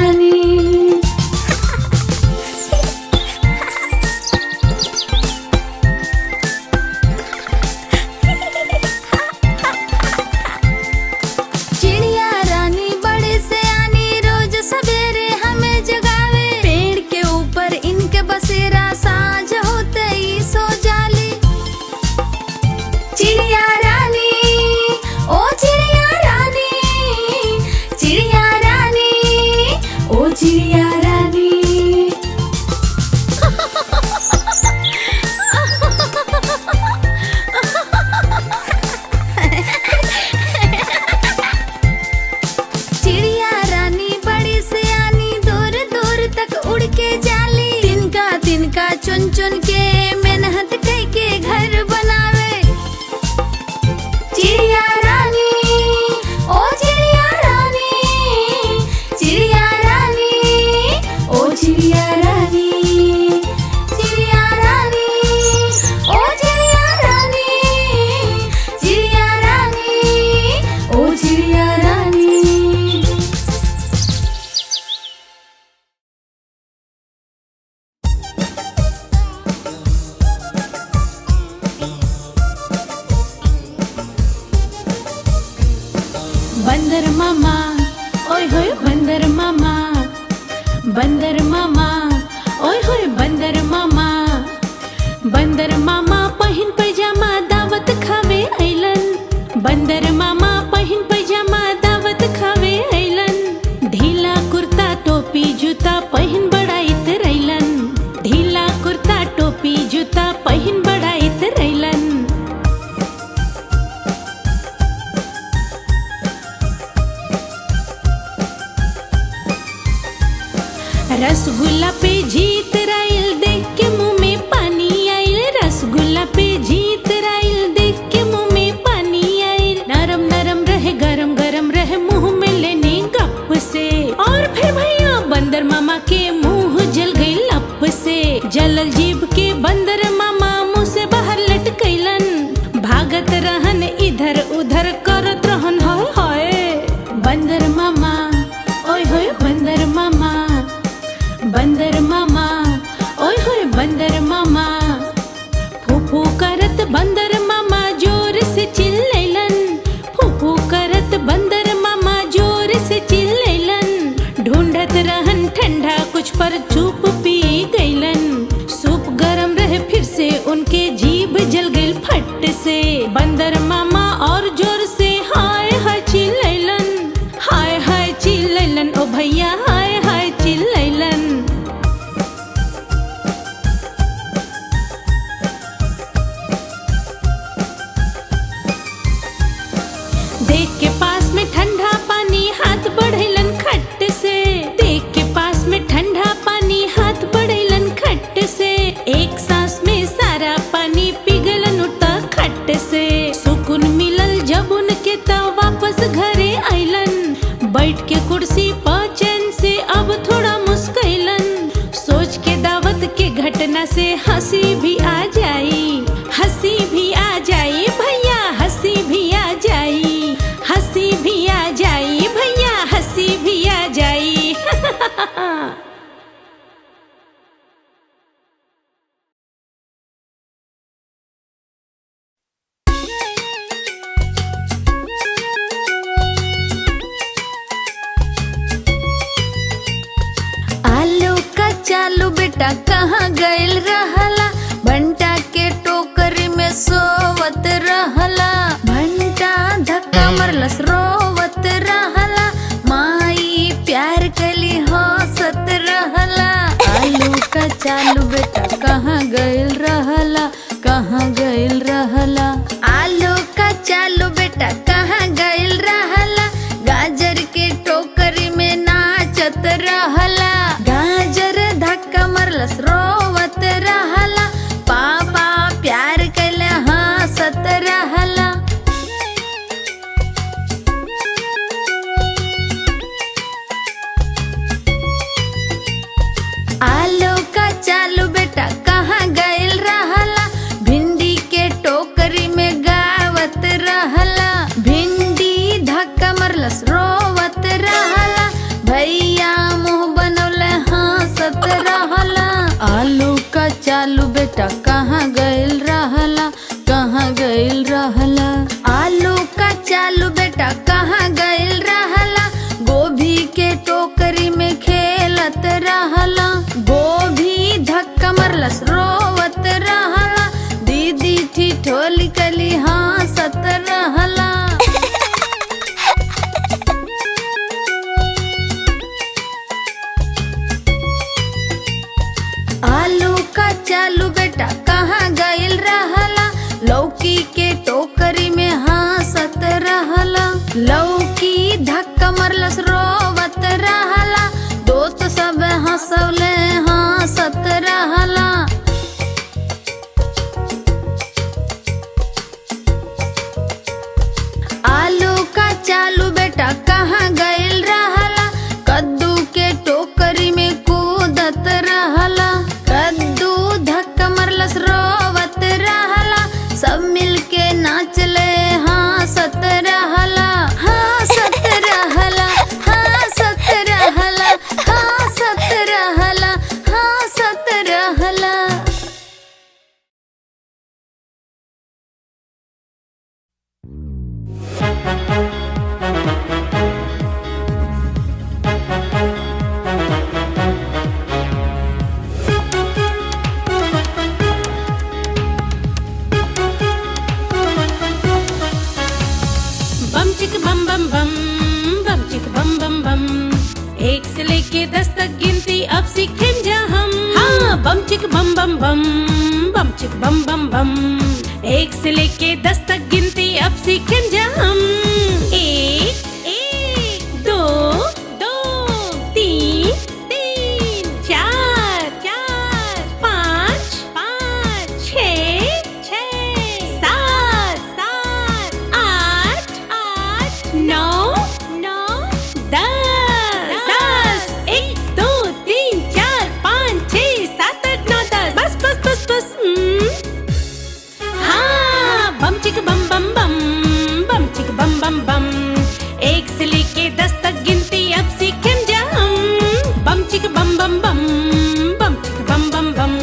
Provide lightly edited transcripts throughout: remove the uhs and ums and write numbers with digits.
रानी। चिड़िया रानी बड़ी सयानी, रोज सवेरे हमें जगावे। पेड़ के ऊपर इनके बसेरा, सांझ होते ही सो जाली। चिड़िया रानी, ओ चिड़िया रानी, चिड़िया रानी, ओ चिड़िया रानी। चिड़िया रानी बड़ी सयानी, दूर दूर तक उड़ के जाली। तिनका तिनका चुन चुन के मेहनत करके घर बनावे। चिड़िया रानी, ओ चिड़िया रानी, चिड़िया रानी, ओ चिड़िया रानी, चिड़िया रानी, ओ चिड़िया रानी, चिड़िया रानी, ओ चिड़िया रानी। बंदर मामा, ओए होए बंदर मामा, बंदर मामा, ओए होए बंदर मामा। बंदर मामा पहिन पैजामा दावत खावे अइलन। बंदर मामा पहिन पैजामा दावत खावे अइलन। ढीला कुर्ता टोपी जूता पहिन बड़ाइत रइलन। ढीला कुर्ता टोपी जूता पहिन बड़ाइत रइलन। रसगुल्ला पे जीत राइल, देख के मुंह में पानी आइल। रसगुल्ला पे जीत राइल, देख के मुंह में पानी आइल। नरम नरम रहे गरम गरम रहे, मुंह में लेने गप से। और फिर भैया बंदर मामा के मुंह जल गई लप से। जलल जीभ के बंदर मामा मुंह से बाहर लटकैलन। भागत रहन इधर उधर करत रहन हाय हाय। बंदर मामा, ओए होए बंदर मामा, बंदर मामा, ओए होए बंदर मामा। फूफू करत बंदर मामा जोर से चिल्लैलन। फूफू करत बंदर मामा जोर से चिल्लैलन। ढूंढत रहन ठंडा कुछ पर चुप पी गइलन। सूप गरम रहे फिर से उनके जीभ जल गइल फट से। बंदर मामा और जोर से हाय हाय चिल्लैलन। हाय हाय चिल्लैलन, ओ भैया हाय हाय चिल्लैलन। देख के पास में ठंडा पानी हाथ बढ़ैलन खट से। देख के पास में ठंडा पानी हाथ बढ़ैलन खट से। एक सांस में सारा पानी पिघलन उठा खट से। सुकून मिलल जब उनके त वापस घरे आइलन। बैठ के कुर्सी पर चैन से अब थोड़ा मुस्कैलन। सोच के दावत के घटना से हंसी भी आ जाई। हंसी भी आ जाई भैया, हंसी भी आ जाई। हंसी भी आ जाई भैया, हंसी भी आ जाई। आलू का चालू बेटा कहाँ गइल रहला। भंटा के टोकरी में सोवत रहला। भंटा धक्का मरलस रोवत रहला। माई प्यार कली हंसत रहला। आलू का चालू बेटा कहाँ गइल रहला, कहाँ गइल रहला। आलू का चालू बेटा कहाँ गइल रहला। गाजर के टोकरी में नाचत रहला। गाजर धक्का मरलस रोवत रहला। पापा प्यार कले हंसत रहला। आलू का चालू बेटा कहाँ गइल रहला। भिंडी के टोकरी में गावत रहला। भिंडी धक्का मरलस रोवत रहला। भैया मुँह बेटा कहाँ गइल रहला, कहाँ गइल रहला। आलू का चालू बेटा कहाँ गइल रहला, गोभी के टोकरी में खेलत रहला। गोभी धक्का मरलस रोवत रहला, दीदी ठिठोली कली हंसत रहला। आलू का चालू बेटा कहाँ गइल रहला, लौकी के टोकरी में हंसत रहला। लौकी धक्का मरलस रोवत रहला, दोस्त सब हंसौले हंसत रहला। आलू का चालू बेटा कहाँ गइल रहला, कद्दू के टोकरी में कूदत रहला। कद्दू धक्का मरलस रोवत रहला, सब मिलके नाचले हंसत रहला। हंसत रहला, हंसत रहला, हंसत रहला, हंसत रहला। बम चिक बम बम बम, बम चिक बम बम बम। एक से लेके 10 तक गिनती अब सीखें जा हम। हाँ बम चिक बम बम बम, बम चिक बम बम बम। एक से लेके 10 तक गिनती अब सीखें जा हम। 1 1 2 2 3 3 4 4 5 5 6 6 7 7 8 8 9 9 10 1 2 3 4 5 6 7 8 9 10 बस बस बस बस। हाँ बम चिक बम बम बम, बम चिक बम बम बम। एक से लेके 10 तक गिनती अब सीखें जा हम। बम चिक बम बम बम, बम चिक बम बम बम।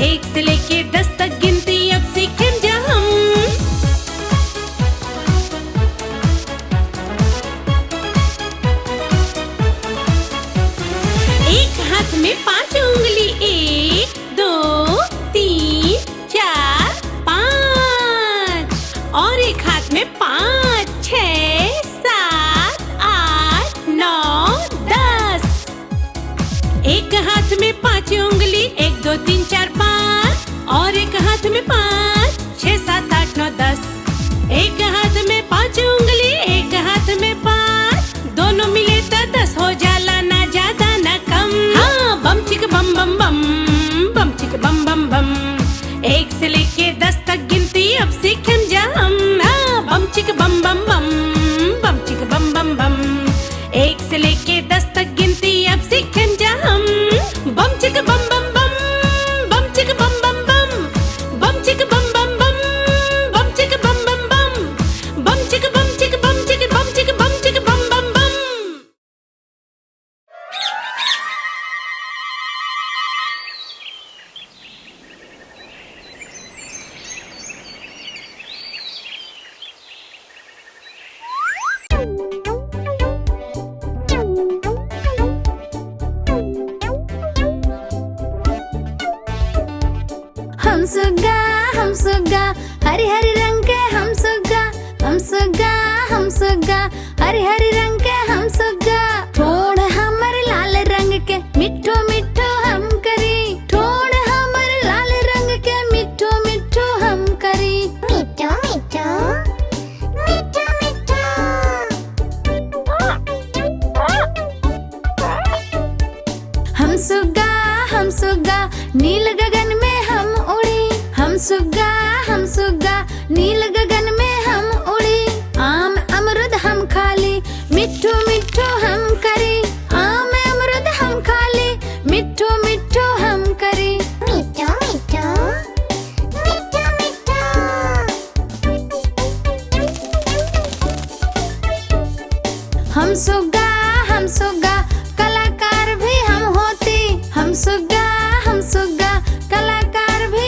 एक से लेके 10 तक गिनती अब सीखें जा हम। एक हाथ में 5 उंगली, 1 2 3 4 5। और एक हाथ में 5 6 7 8 9 10। एक हाथ में 5 उंगली, 1 2 3 4 5। और एक हाथ में 5 6 7 8 9 10। एक हाथ में 5 उंगली, एक हाथ में 5। दोनों मिले तो 10 हो जाला, ना ज्यादा ना कम। हाँ बम चिक बम बम बम, बम चिक बम बम बम। एक से लेके 10 तक गिनती अब सीखें जा हम। हाँ बम चिक बम बम बम, बम चिक बम बम बम। एक से लेके 10 तक गिनती अब सीखें जा हम। बम चिक बम बम बम, बम चिक बम बम बम। बम चिक बम बम बम, बम चिक बम बम बम। बम चिक बम चिक बम चिक बम चिक बम चिक बम बम बम। हम सुग्गा हरी हरी रंग के हम सुग्गा। हम सुग्गा हम सुग्गा हरी हरी रंग के हम सुग्गा। ठोड़ हमर लाल रंग के मिठो मिठो हम करी। ठोड़ हमर लाल रंग के मिठो मिठो हम करी। मिठो मिठो मिठो मिठो। हम सुग्गा नील गगन में हम उड़ी। हम सुग्गा नील गगन में हम उड़ी। आम अमरुद हम खाली मिठो मिठो हम करी। आम अमरुद हम खाली मिठो मिठो हम करी। मिठो मिठो मिठो मिठो। हम सुग्गा कलाकार भी हम होती। हम सुग्गा कलाकार भी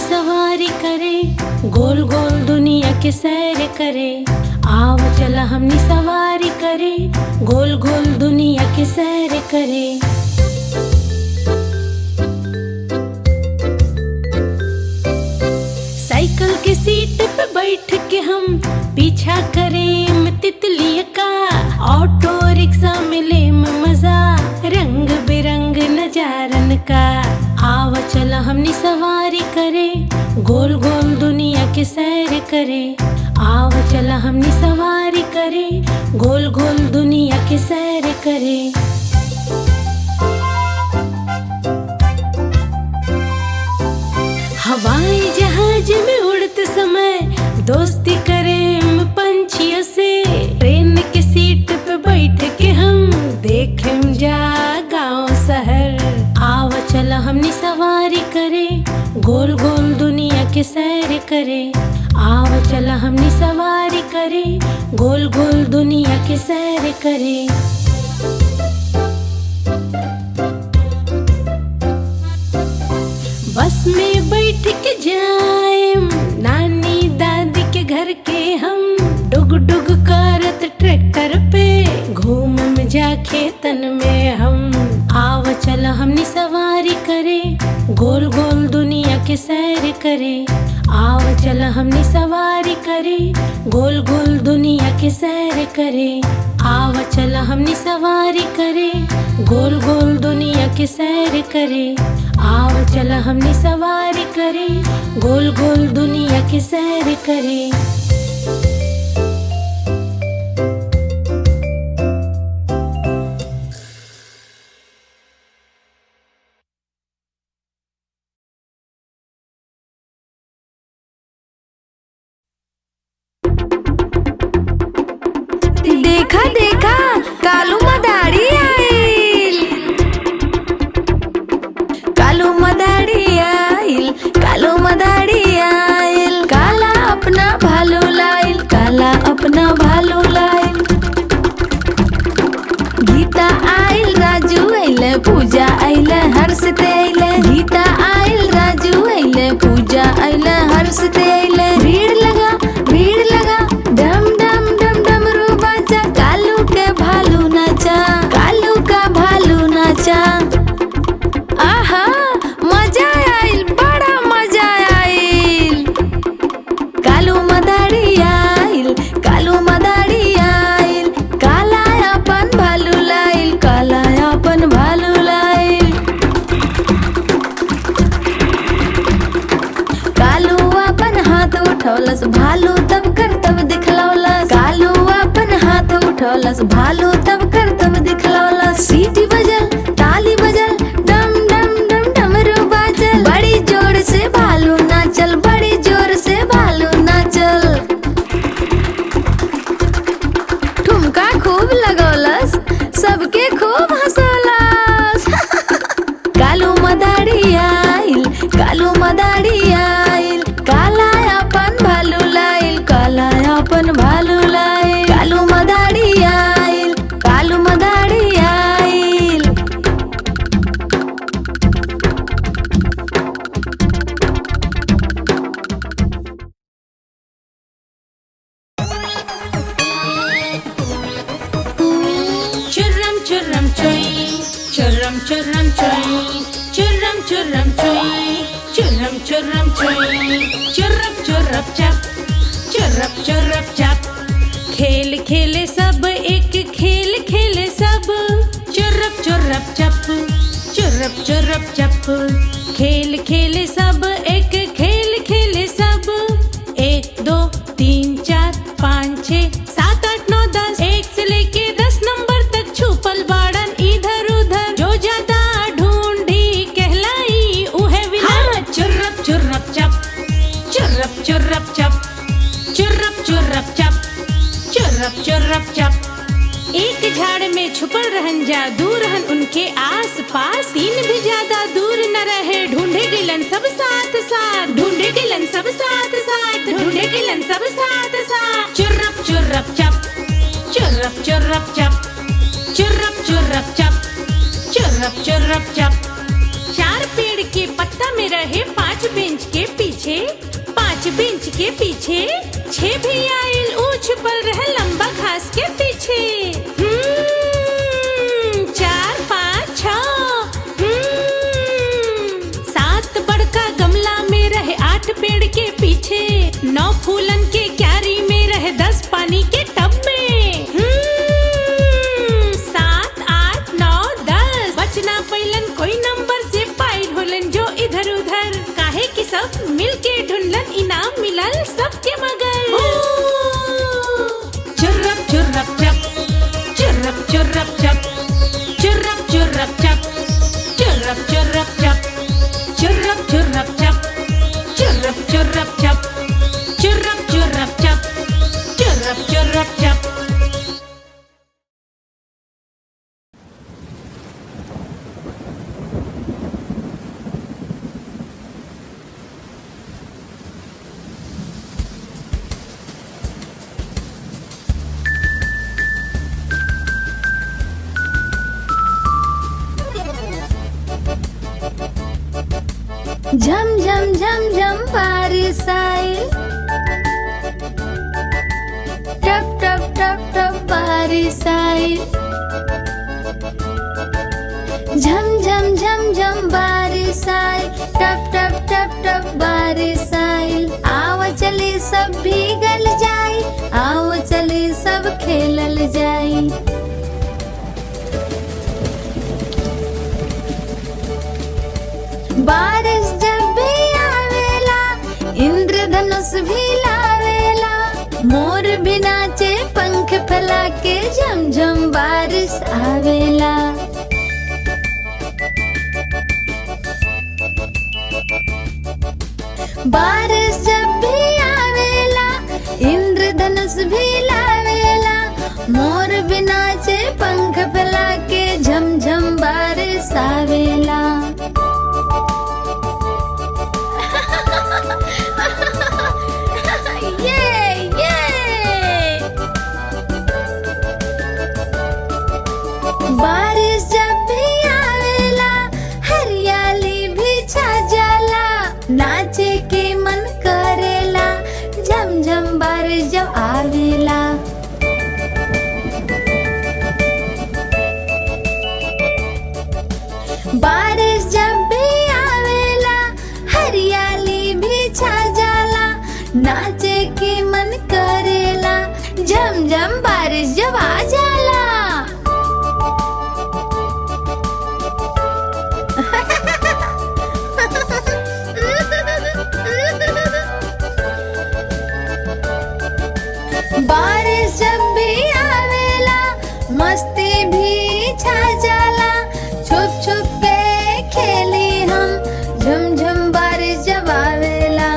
सवारी करे, गोल गोल दुनिया के सैर करे। आओ चला हमनी सवारी करे, गोल गोल दुनिया के सैर करे। साइकिल के सीट पे बैठ के हम पीछा करें तितलिया का, ऑटो रिक्शा मिले मजा रंग बिरंग नजारन का। आव चला हमनी सवारी करे, गोल गोल दुनिया के सैर करे। आव चला हमनी सवारी करे, गोल गोल दुनिया के सैर करे। हवाई जहाज में उड़ते समय दोस्ती करें पंछियों से। ट्रेन के सीट पे बैठ के हम देखें जा गाँव शहर। आव चला हमनी सवारी करे, गोल गोल दुनिया के सैर करे। आव चला हमनी सवारी करे, गोल गोल दुनिया के सैर करे। बस में बैठ के जाएम नानी दादी के घर के हम, डुग डुग करत ट्रैक्टर पे घूम जा खेतन में हम। आव चला हमनी सवारी करे, गोल गोल दुनिया के सैर करे। आव चला हमनी सवारी करे, गोल गोल दुनिया के सैर करे। आव चला हमनी सवारी करे, गोल गोल दुनिया के सैर करे। आव चला हमनी सवारी करे, गोल गोल दुनिया के सैर करे। देखा देखा कालू मदारी आइल, कालू मदारी आइल, कालू मदारी आइल। काला अपना भालू लाइल, काला अपना भालू लाइल। गीता आइल, राजू आइले, पूजा आइले, हर्षते आइले। गीता आइल, राजू आइले, पूजा आइले, हर्षते आइले। भीड़ लगा डम डम डम डमरू बाजा। कालू के भालू नाचा, कालू का भालू नाचा। आहा मजा आइल, बड़ा मजा आइल। कालू मदारी आइल, कालू मदारी आइल। काला अपन भालू लाइल, काला अपन भालू लाइल। कालू अपन हाथ उठौलस, भालू तब करतब दिखलौलस। कालू अपन हाथ उठौलस, भालू तब करतब दिखलौलस। सीटी बजल, ताली बजल, डम डम डम डमरू बाजल। बड़ी जोर से भालू नाचल, बड़ी जोर से भालू नाचल। ठुमका खूब लगौलस, सबके खूब हंसौलस। कालू मदारी आइल, कालू मदारी आइल। काला अपन भालू लाइल, काला अपन भालू लाइल। कालू मदारी आइल, कालू मदारी आइल। चुर्रम चुर्रम चोई, चुर्रम चुर्रम चोई, चुर्रम चुर्रम चोई, चुर्रम चुर्रम चोई। चुर्रप चुर्रप चप, चुर्रप चुर्रप चप। खेल खेले सब एक खेल खेले सब, चुर्रप चुर्रप चप, चुर्रप चुर्रप चप। खेल खेले सब एक खेल खेले सब। 1 2 3 4 5 6 7 8 9 10, 1 से लेके 10 नंबर तक छुपल बाड़न इधर उधर। जो ज्यादा ढूंढी कहलाई उहे विनर। चुर्रप चुर्रप चप, चुर्रप चुर्रप चप, चुर्रप चुर्रप चप, चुर्रप चुर्रप चप। एक झाड़ में छुपल रहन जा, दूर रहन उनके आस पास। 3 भी ज्यादा दूर न रहे, ढूंढे गिलन सब साथ साथ, ढूंढे गिलन सब साथ साथ, ढूंढे गिलन सब साथ साथ। चुर्रप चुर्रप चप, चुर्रप चुर्रप चप, चुर्रप चुर्रप चप, चुर्रप चुर्रप चप। 4 पेड़ के पत्ता में रहे 5 बेंच के पीछे पीछे, 5 बेंच के पीछे, 6 भी आइल ऊंच पर रह लंबा घास के पीछे। 4 5 6 7 बड़का गमला में रहे 8 पेड़ के पीछे, 9 फूलन के क्यारी में रहे 10 पानी के टब में। 7 8 9 10 बचना पैलन कोई नंबर से पाइल होलन जो इधर उधर, काहे कि सब मिलके ढूंढलन इनाम मिलल सबके मगर। चुर्रप चुर्रप चप, चुर्रप चुर्रप चप, चुर्रप चुर्रप चप, चुर्रप चुर्रप चप, चुर्रप चुर्रप चप, चुर्रप चुर्रप चप, चुर्रप चुर्रप चप, चुर्रप चुर्रप चप। झम झम झम झम बारिश आई, टप टप टप टप बारिश आई। झम झम झम झम बारिश आई, टप टप टप टप बारिश आई। आओ चली सब भीगल जाई, आओ चली सब खेलल जाई। बारिश जब भी आवेला, इंद्रधनुष भी लावेला, मोर भी नाचे पंख फैला के, झम झम बारिश आवेला। बारिश जब भी आवेला, इंद्रधनुष भी लावेला, मोर भी नाचे पंख फैला के, झम झम बारिश आवेला। बारिश जब भी आवेला, हरियाली भी छा जाला, नाचे के मन करेला, झम झम बारिश जब आवेला। बारिश जब भी आवेला, हरियाली भी छा जाला, नाचे के मन करेला, झम झम बारिश जब आ जाला। बारिश जब भी आवेला, मस्ती भी छा जाला, छुप छुप के खेली हम, झम झम बारिश जब आवेला।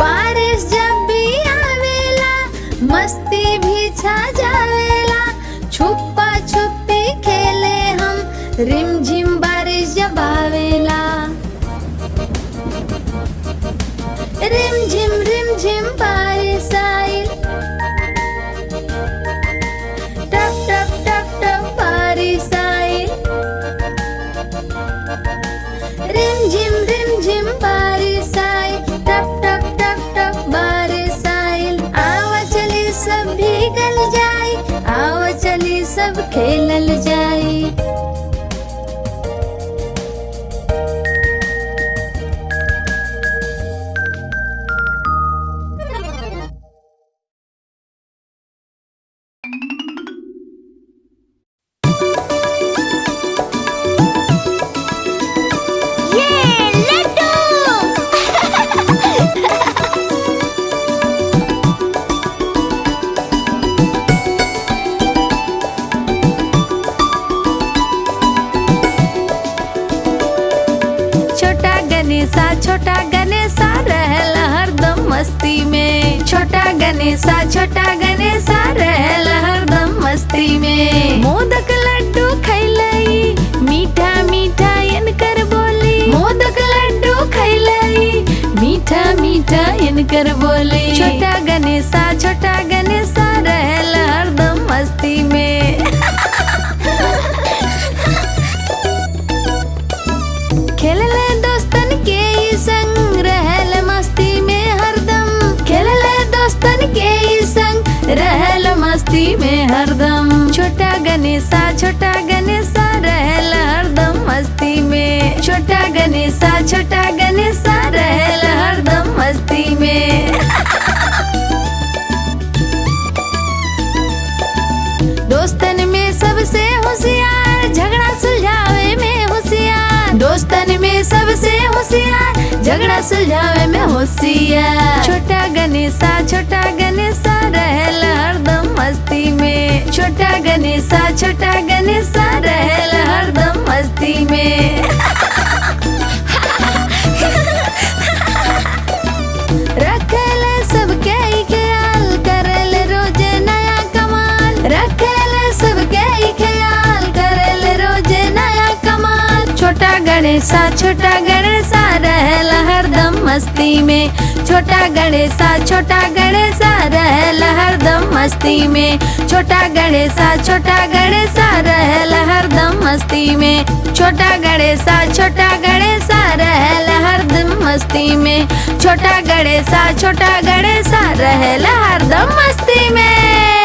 बारिश जब भी आवेला, मस्ती भी छा जावेला, छुपा छुपी खेले हम, रिमझिम बारिश जब आवेला। रिमझिम रिमझिम बारिश आई, टप टप टप टप बारिश आई। रिमझिम रिमझिम बारिश आई, टप टप टप टप बारिश आई। आओ चली सब भीगल जाई, आओ चली सब खेलल जाई। छोटा गणेशा रहल हरदम मस्ती में, छोटा गणेशा रहल हरदम मस्ती में। मोदक लड्डू खैलई, मीठा मीठा इनकर बोली, मोदक लड्डू खैलई, मीठा मीठा इनकर बोली। छोटा गणेशा रहल हरदम मस्ती में। मस्ती में हरदम। छोटा गणेशा रहेला हरदम मस्ती में। छोटा गणेशा रहेला हरदम मस्ती में। दोस्तन में सबसे होशियार, झगड़ा सुलझावे में होशियार। दोस्तन में सबसे होशियार, झगड़ा सुलझावे में होशियार। छोटा गणेशा रहेला हरदम मस्ती में। छोटा गणेशा रहेला हरदम मस्ती में। रखेले सबके ख्याल, करेले रोजे नया कमाल। रखेले सबके ख्याल, करेले रोजे नया कमाल। छोटा गणेशा रहेला हरदम मस्ती में। छोटा गणेशा रहेला हरदम मस्ती में। छोटा गणेशा रहेला हरदम मस्ती में। छोटा गणेशा रहेला हरदम मस्ती में। छोटा गणेशा रहेला हरदम मस्ती में।